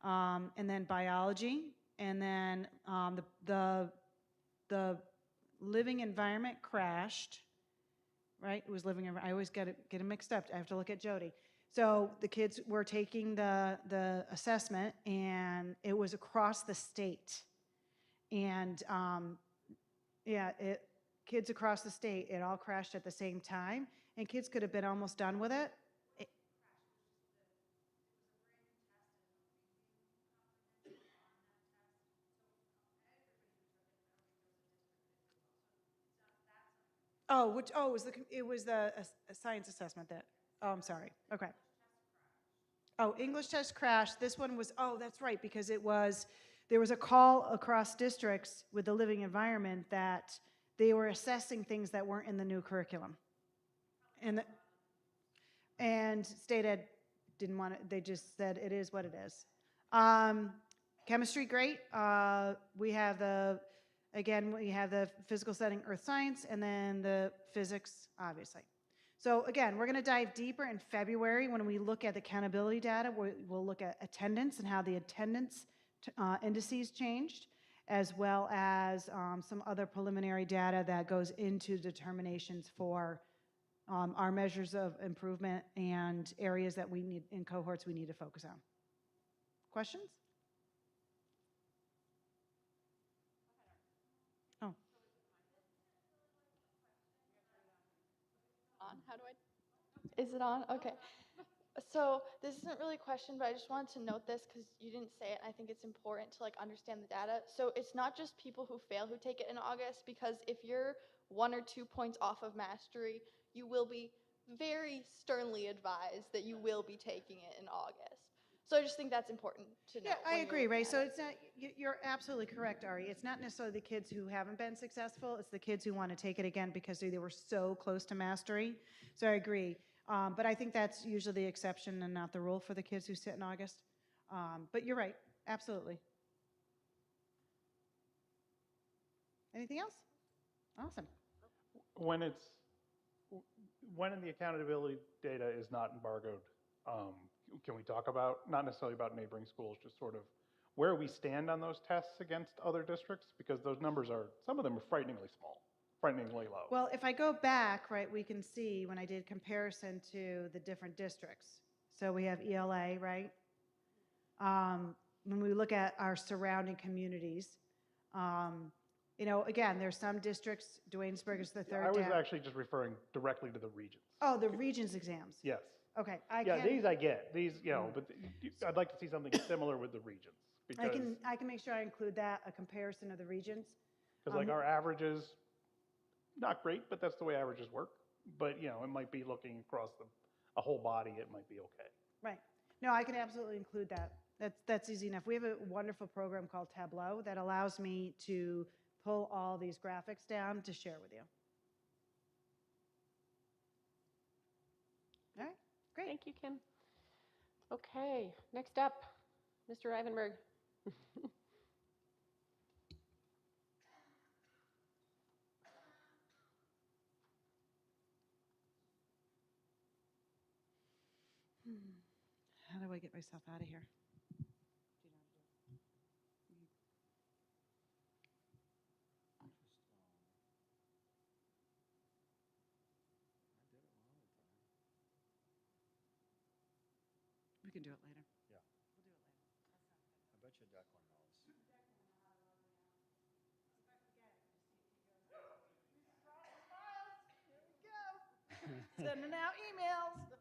And then biology, and then the living environment crashed. Right? It was living. I always get it mixed up. I have to look at Jody. So the kids were taking the assessment, and it was across the state. And kids across the state, it all crashed at the same time, and kids could have been almost done with it. It was the science assessment that. Oh, I'm sorry. Okay. Oh, English test crashed. This one was. Oh, that's right, because there was a call across districts with the living environment that they were assessing things that weren't in the new curriculum, and state ed didn't want it. They just said it is what it is. Chemistry, great. We have the physical setting, earth science, and then the physics, obviously. So again, we're going to dive deeper in February when we look at the accountability data. We'll look at attendance and how the attendance indices changed, as well as some other preliminary data that goes into determinations for our measures of improvement and areas that we need in cohorts we need to focus on. Questions? Oh. On? How do I? Is it on? Okay. So this isn't really a question, but I just wanted to note this because you didn't say it. And I think it's important to like understand the data. So it's not just people who fail who take it in August, because if you're 1 or 2 points off of mastery, you will be very sternly advised that you will be taking it in August. So I just think that's important to know. Yeah, I when you're agree, looking Ray. at So it. it's not, you're absolutely correct, Ari. It's not necessarily the kids who haven't been successful, it's the kids who want to take it again because they were so close to mastery. So I agree. But I think that's usually the exception and not the rule for the kids who sit in August. But you're right, absolutely. Anything else? Awesome. When it's, when the accountability data is not embargoed, can we talk about, not necessarily about neighboring schools, just sort of where we stand on those tests against other districts? Because those numbers are, some of them are frighteningly small, frighteningly low. Well, if I go back, right, we can see when I did comparison to the different districts. So we have ELA, right? When we look at our surrounding communities, you know, again, there's some districts, Duanesburg is the third I was down. actually just referring directly to the regions. Oh, the regions exams. Yes. Okay, Yeah, these I get, these, you know, but I'd like to see something similar with the regions. I Because, can make sure I include that, a comparison of the regions. because like our averages, not great, but that's the way averages work. But, you know, it might be looking across a whole body, it might be okay. Right. No, I can absolutely include that. That's easy enough. We have a wonderful program called Tableau that allows me to pull all these graphics down to share with you. All right, great. Thank you, Kim. Okay, next up, Mr. Ivanberg. How do I get myself out of here? We can do it later. Yeah. We'll do it later. I bet you Declan knows. Sending out emails.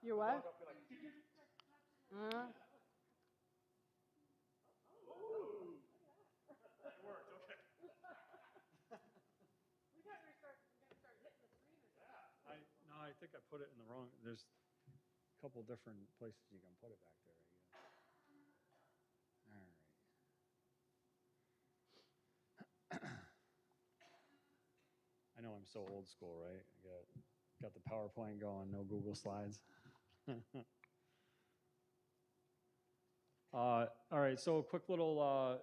You're what? No, I think I put it in the wrong. There's a couple different places you can put it back there. All right. I know I'm so old school, right? I got the PowerPoint going, no Google Slides. All right, so a quick little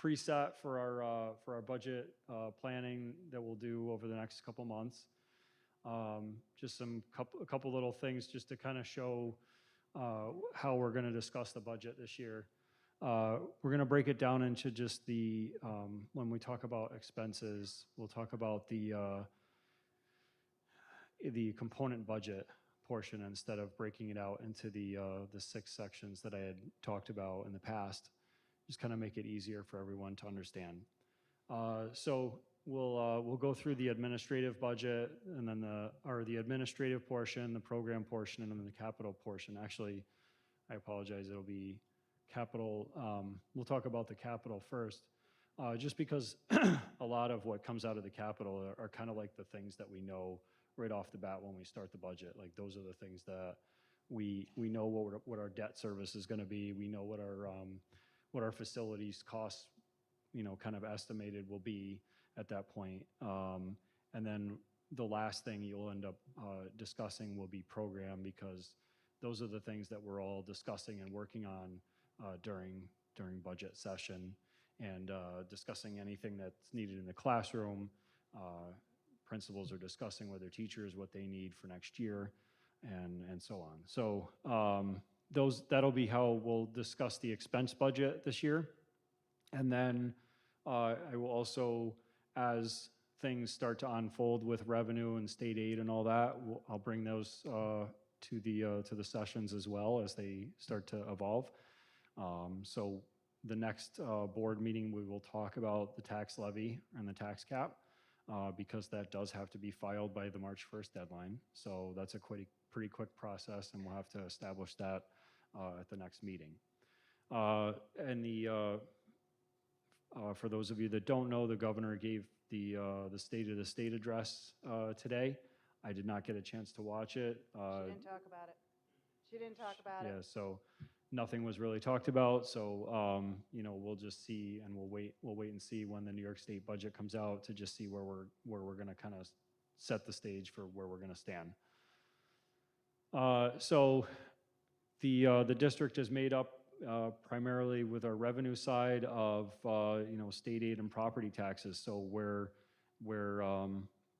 preset for our budget planning that we'll do over the next couple months. Just a couple little things just to kind of show how we're going to discuss the budget this year. We're going to break it down into just the when we talk about expenses, we'll talk about the component budget portion instead of breaking it out into the 6 sections that I had talked about in the past. Just kind of make it easier for everyone to understand. So we'll go through the administrative budget and then the administrative portion, the program portion, and then the capital portion. Actually, I apologize. It'll be capital. We'll talk about the capital first, just because a lot of what comes out of the capital are kind of like the things that we know right off the bat when we start the budget. Like those are the things that we know what our debt service is going to be. We know what our facilities costs, kind of estimated will be at that point. And then the last thing you'll end up discussing will be program, because those are the things that we're all discussing and working on during budget session, and discussing anything that's needed in the classroom. Principals are discussing with their teachers what they need for next year, and so on. So that'll be how we'll discuss the expense budget this year. And then I will also, as things start to unfold with revenue and state aid and all that, I'll bring those to the sessions as well as they start to evolve. So the next board meeting, we will talk about the tax levy and the tax cap because that does have to be filed by the March 1st deadline. So that's a pretty quick process, and we'll have to establish that at the next meeting. For those of you that don't know, the governor gave the State of the State address today. I did not get a chance to watch it. She didn't talk about it. She didn't talk about Yeah, it. so nothing was really talked about. So we'll just see, and we'll wait and see when the New York State budget comes out to just see where we're going to kind of set the stage for where we're going to stand. So the district is made up primarily with our revenue side of state aid and property taxes. So where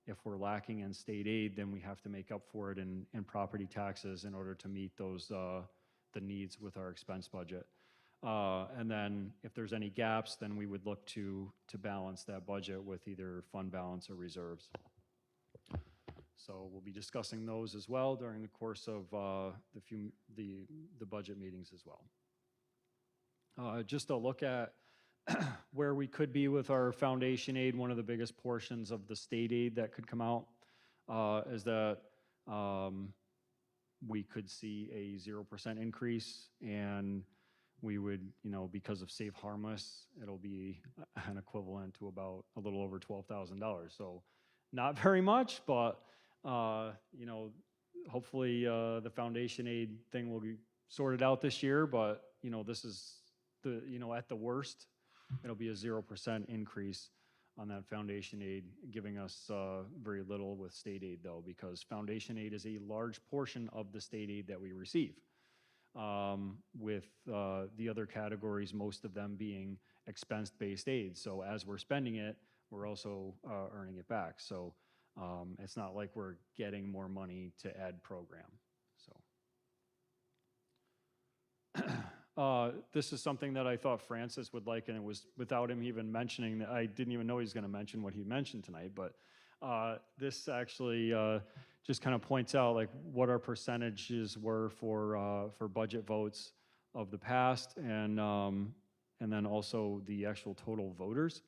if we're lacking in state aid, then we have to make up for it in property taxes in order to meet those the needs with our expense budget. And then if there's any gaps, then we would look to balance that budget with either fund balance or reserves. So we'll be discussing those as well during the course of the budget meetings as well. Just a look at where we could be with our foundation aid. One of the biggest portions of the state aid that could come out is that we could see a 0% increase, and we would, because of Save Harmless, it'll be an equivalent to about a little over $12,000. So not very much, but hopefully the foundation aid thing will be sorted out this year. But this is at the worst, it'll be a 0% increase on that foundation aid, giving us very little with state aid, though, because foundation aid is a large portion of the state aid that we receive, with the other categories, most of them being expense-based aid. So as we're spending it, we're also earning it back. So it's not like we're getting more money to add program. So this is something that I thought Francis would like, and it was without him even mentioning that. I didn't even know he was going to mention what he mentioned tonight, but this actually just kind of points out like what our percentages were for budget votes of the past, and then also the actual total voters.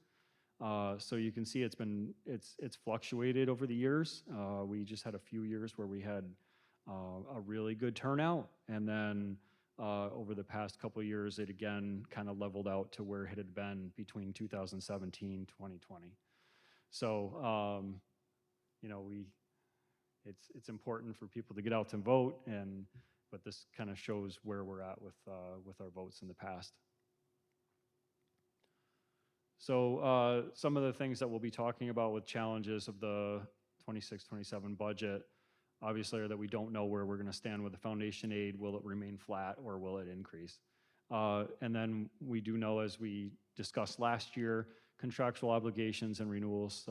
So you can see it's fluctuated over the years. We just had a few years where we had a really good turnout, and then over the past couple of years, it again kind of leveled out to where it had been between 2017 and 2020. So it's important for people to get out to vote, but this kind of shows where we're at with our votes in the past. So some of the things that we'll be talking about with challenges of the 26-27 budget, obviously, are that we don't know where we're going to stand with the foundation aid. Will it remain flat or will it increase? And then we do know, as we discussed last year, contractual obligations and renewals,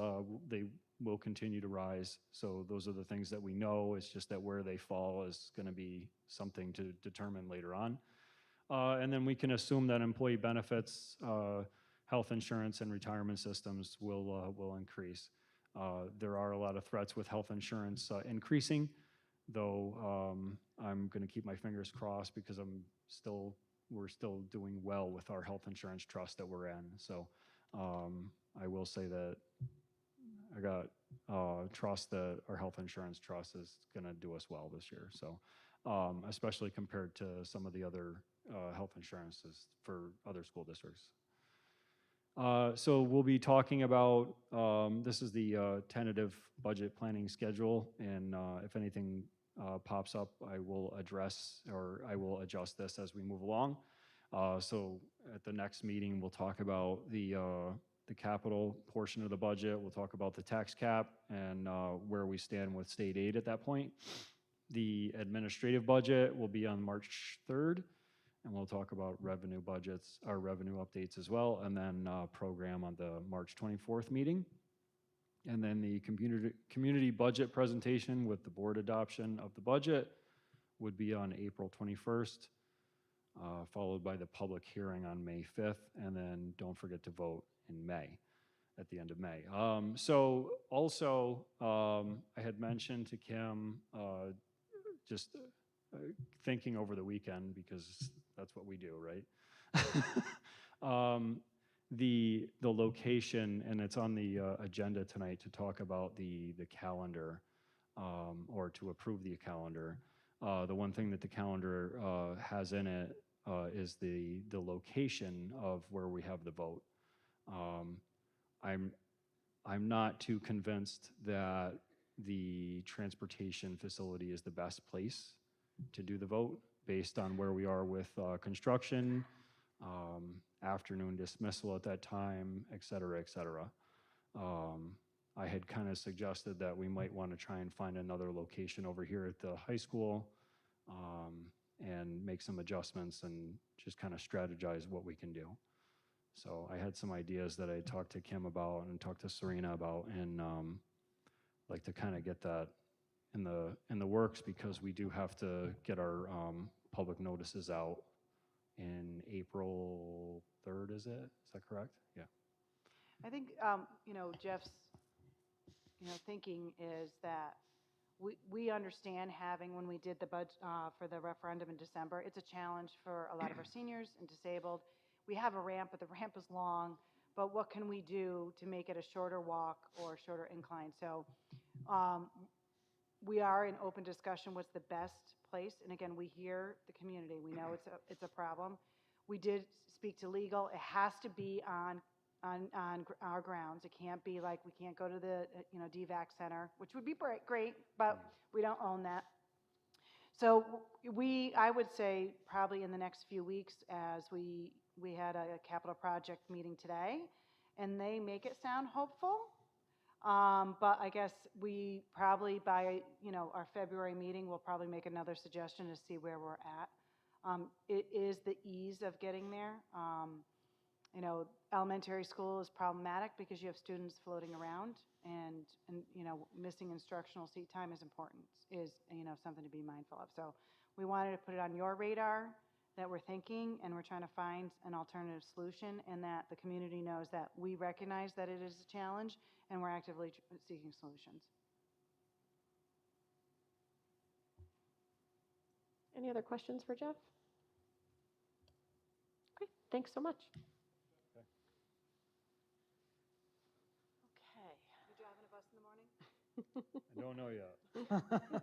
they will continue to rise. So those are the things that we know. It's just that where they fall is going to be something to determine later on. And then we can assume that employee benefits, health insurance, and retirement systems will increase. There are a lot of threats with health insurance increasing, though I'm going to keep my fingers crossed because we're still doing well with our health insurance trust that we're in. So I will say that I got trust that our health insurance trust is going to do us well this year. So especially compared to some of the other health insurances for other school districts. So we'll be talking about, this is the tentative budget planning schedule, and if anything pops up, I will address or I will adjust this as we move along. So at the next meeting, we'll talk about the capital portion of the budget. We'll talk about the tax cap and where we stand with state aid at that point. The administrative budget will be on March 3rd. And we'll talk about revenue budgets, our revenue updates as well, and then program on the March 24th meeting. And then the community budget presentation with the board adoption of the budget would be on April 21st. followed by the public hearing on May 5th, and then don't forget to vote in May, at the end of May. So also, I had mentioned to Kim, just thinking over the weekend, because that's what we do, right? The location, and it's on the agenda tonight to talk about the calendar, or to approve the calendar. The one thing that the calendar has in it is the location of where we have the vote. I'm not too convinced that the transportation facility is the best place to do the vote, based on where we are with construction, afternoon dismissal at that time, et cetera, et cetera. I had kind of suggested that we might want to try and find another location over here at the high school, and make some adjustments and just kind of strategize what we can do. So I had some ideas that I talked to Kim about and talked to Serena about, and like to kind of get that in the works, because we do have to get our public notices out in April 3rd, is it? Is that correct? Yeah. I think, Jeff's, thinking is that we understand having, when we did the budget for the referendum in December, it's a challenge for a lot of our seniors and disabled. We have a ramp, but the ramp is long, but what can we do to make it a shorter walk or shorter incline? So we are in open discussion what's the best place. And again, we hear the community. We know it's a problem. We did speak to legal. It has to be on our grounds. It can't be like, we can't go to the DVAC center, which would be great, but we don't own that. So I would say probably in the next few weeks, as we had a capital project meeting today, and they make it sound hopeful. But I guess we probably by our February meeting, we'll probably make another suggestion to see where we're at. It is the ease of getting there. Elementary school is problematic because you have students floating around, and missing instructional seat time is important, is something to be mindful of. So we wanted to put it on your radar that we're thinking, and we're trying to find an alternative solution, and that the community knows that we recognize that it is a challenge, and we're actively seeking solutions. Any other questions for Jeff? Okay, thanks so much. Okay. You driving a bus in the morning? I don't know yet.